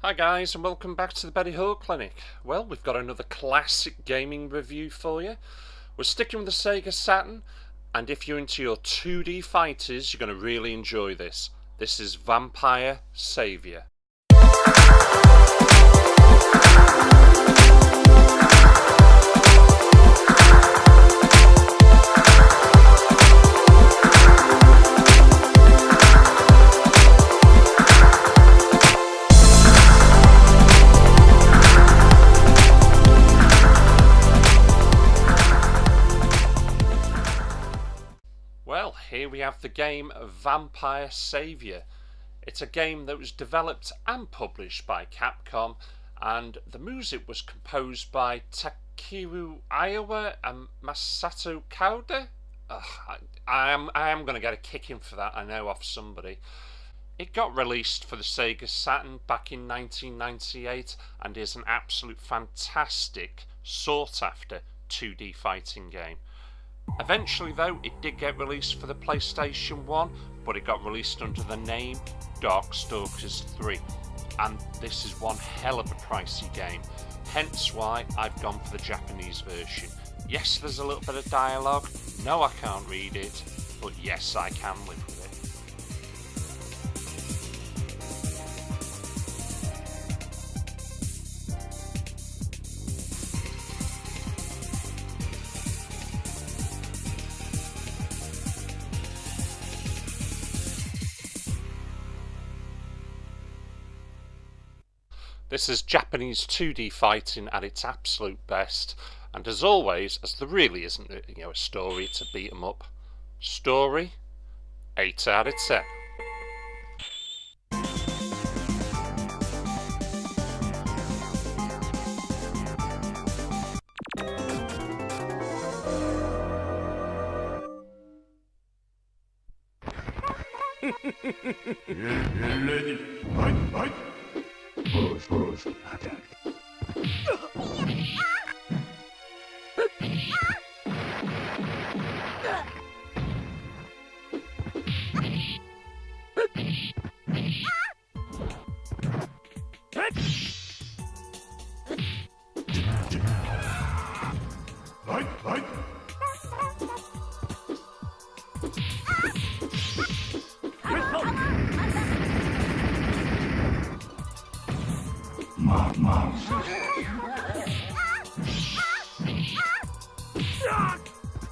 Hi guys, and welcome back to the Betty Hall Clinic. Well, we've got another classic gaming review for you. We're sticking with the Sega Saturn, and if you're into your 2D fighters, you're going to really enjoy this. This is Vampire Savior. Well, here we have the game Vampire Savior. It's a game that was developed and published by Capcom, and the music was composed by Takeru Iowa and Masato Kauda. I am going to get a kicking for that, I know, off somebody. It got released for the Sega Saturn back in 1998 and is an absolute fantastic, sought-after 2D fighting game. Eventually though, it did get released for the PlayStation 1, but it got released under the name Darkstalkers 3, and this is one hell of a pricey game, hence why I've gone for the Japanese version. Yes, there's a little bit of dialogue, no I can't read it, but yes I can live with it. This is Japanese 2D fighting at its absolute best, and as always, as there really isn't a story, it's a beat 'em up. Story, 8 out of 10. Ready. Fight. Pose. Attack.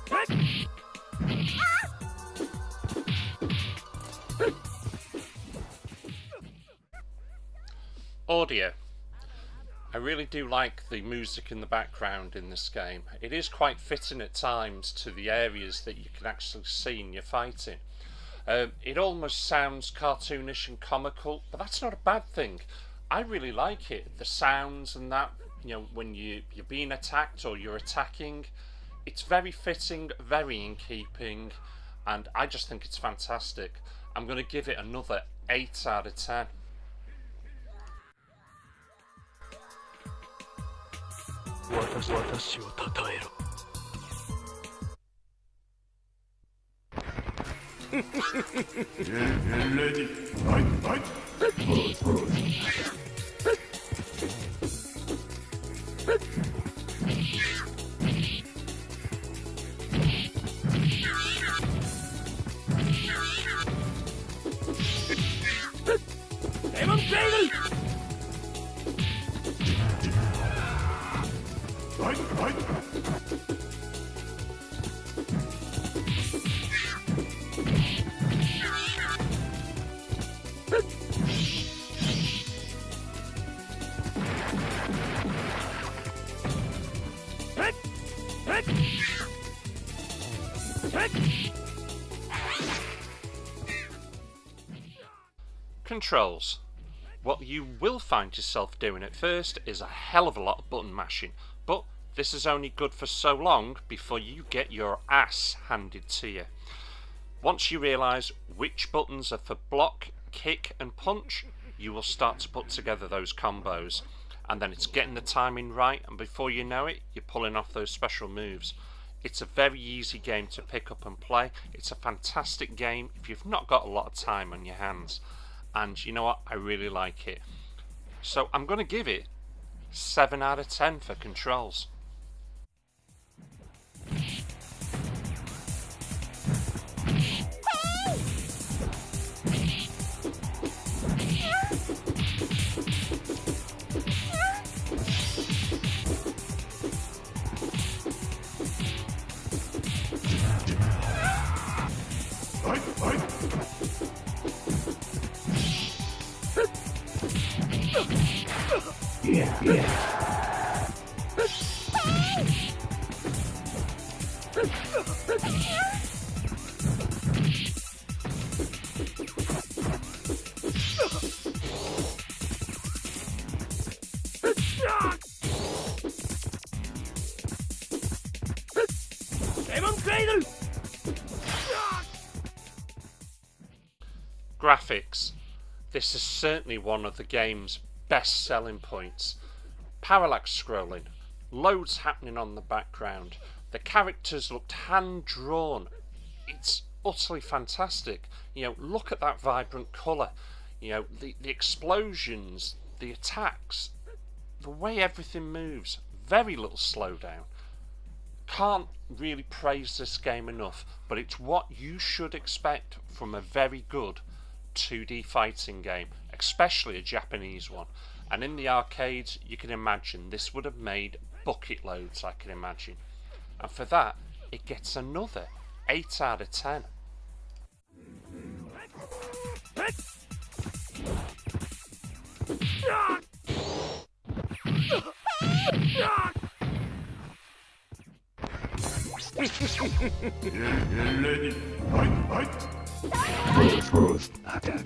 Fight. Audio. I really do like the music in the background in this game. It is quite fitting at times to the areas that you can actually see in your fighting. It almost sounds cartoonish and comical, but that's not a bad thing. I really like it. The sounds and that, when you're being attacked or you're attacking, it's very fitting, very in keeping, and I just think it's fantastic. I'm going to give it another 8 out of 10. Ready. Fight. Pose. Fight. Controls. What you will find yourself doing at first is a hell of a lot of button mashing, but this is only good for so long before you get your ass handed to you. Once you realise which buttons are for block, kick and punch, you will start to put together those combos, and then it's getting the timing right, and before you know it, you're pulling off those special moves. It's a very easy game to pick up and play. It's a fantastic game if you've not got a lot of time on your hands. And you know what? I really like it. So I'm going to give it 7 out of 10 for controls. Graphics. This is certainly one of the game's best selling points. Parallax scrolling, loads happening on the background. The characters looked hand drawn. It's utterly fantastic. Look at that vibrant colour. The explosions, the attacks, the way everything moves. Very little slowdown. Can't really praise this game enough, but it's what you should expect from a very good 2D fighting game, especially a Japanese one. And in the arcades, you can imagine this would have made bucket loads, I can imagine. And for that, it gets another 8 out of 10. Ready. Fight. First attack.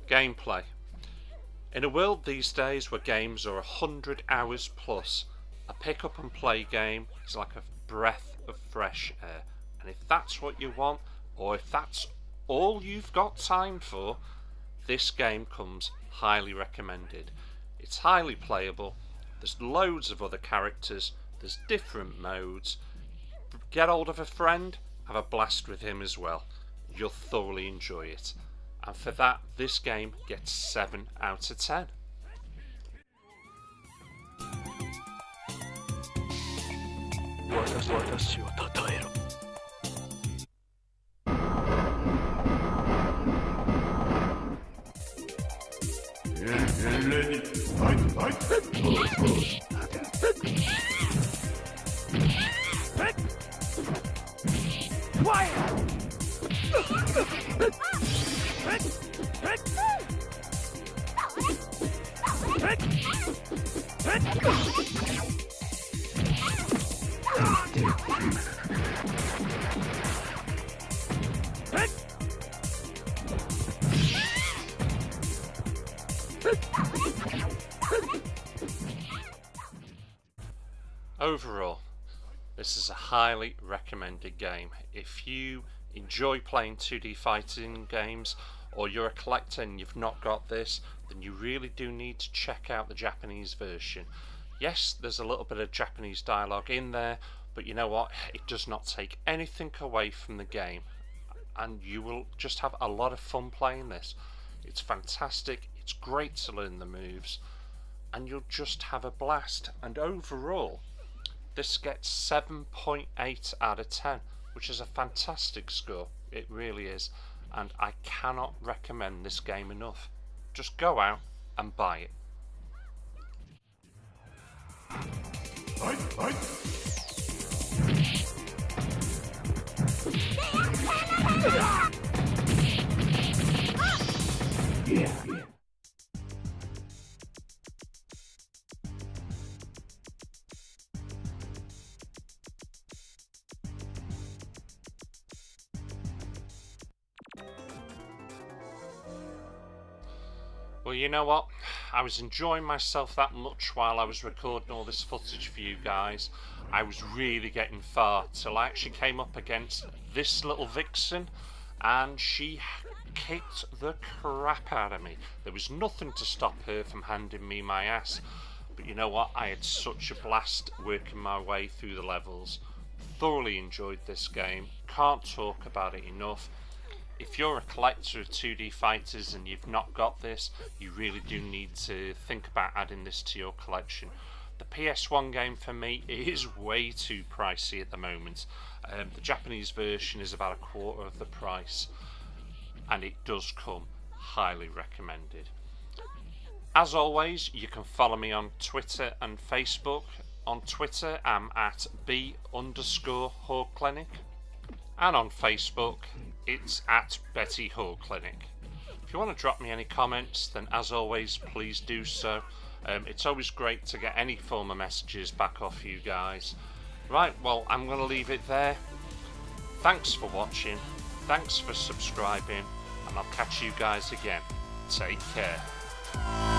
Gameplay. In a world these days where games are 100 hours plus, a pick up and play game is like a breath of fresh air. And if that's what you want, or if that's all you've got time for, this game comes highly recommended. It's highly playable, there's loads of other characters, there's different modes. Get hold of a friend, have a blast with him as well. You'll thoroughly enjoy it. And for that, this game gets 7 out of 10. Ready. Fight. Overall, this is a highly recommended game. If you enjoy playing 2D fighting games, or you're a collector and you've not got this, then you really do need to check out the Japanese version. Yes, there's a little bit of Japanese dialogue in there, but you know what? It does not take anything away from the game, and you will just have a lot of fun playing this. It's fantastic, it's great to learn the moves, and you'll just have a blast. And overall, this gets 7.8 out of 10, which is a fantastic score. It really is, and I cannot recommend this game enough. Just go out and buy it. Fight. Yeah. Well, you know what? I was enjoying myself that much while I was recording all this footage for you guys. I was really getting far till I actually came up against this little vixen, and she kicked the crap out of me. There was nothing to stop her from handing me my ass. But you know what? I had such a blast working my way through the levels. Thoroughly enjoyed this game. Can't talk about it enough. If you're a collector of 2D fighters and you've not got this, you really do need to think about adding this to your collection. The PS1 game for me is way too pricey at the moment. The Japanese version is about a quarter of the price, and it does come highly recommended. As always, you can follow me on Twitter and Facebook. On Twitter, I'm at B_Horde and on Facebook, it's at Betty Horde Clinic. If you want to drop me any comments, then as always, please do so. It's always great to get any form of messages back off you guys. Right, well, I'm going to leave it there. Thanks for watching, thanks for subscribing, and I'll catch you guys again. Take care.